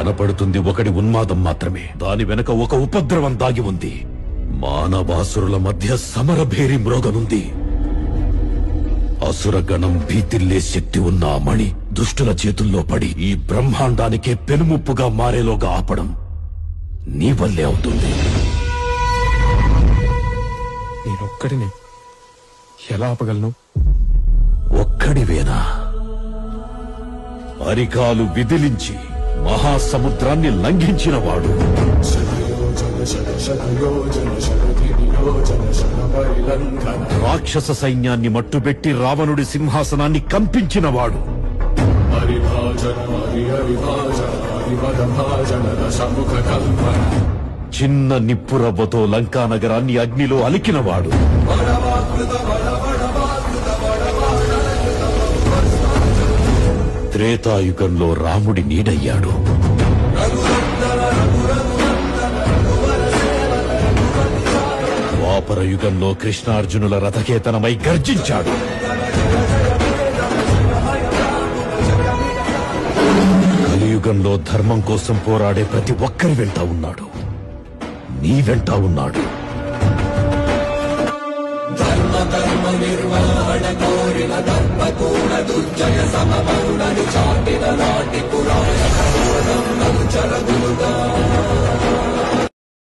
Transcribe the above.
కనపడుతుంది ఒకటి ఉన్మాదం మాత్రమే. దాని వెనక ఒక ఉపద్రవం దాగి ఉంది. మానవాసురుల మధ్య సమరభేరి మ్రోగనుంది. అసురగణం భీతిల్లే శక్తి ఉన్న ఆ మణి దుష్టుల చేతుల్లో పడి ఈ బ్రహ్మాండానికే పెనుముప్పుగా మారేలోగా ఆపడం నీ వల్లే అవుతుంది. నేనొక్కడిని ఎలా ఆపగలను? ఒక్కడివేనా? అరికాలు విదిలించి మహాసముద్రాన్ని లంఘించినవాడు, రాక్షస సైన్యాన్ని మట్టుబెట్టి రావణుడి సింహాసనాన్ని కంపించినవాడు, చిన్న నిప్పురవ్వతో లంకా నగరాన్ని అగ్నిలో అలికినవాడు, త్రేతాయుగంలో రాముడి నీడయ్యాడు, ద్వాపర యుగంలో కృష్ణార్జునుల రథకేతనమై గర్జించాడు, కలియుగంలో ధర్మం కోసం పోరాడే ప్రతి ఒక్కరి వెంట ఉన్నాడు. నీ వెంట ఉన్నాడు. ధర్మ నిర్వహణ కోరిన ధర్మకూడ దుర్జయ సమమౌనని చాటిన నాటి పురాణ చరగులుగా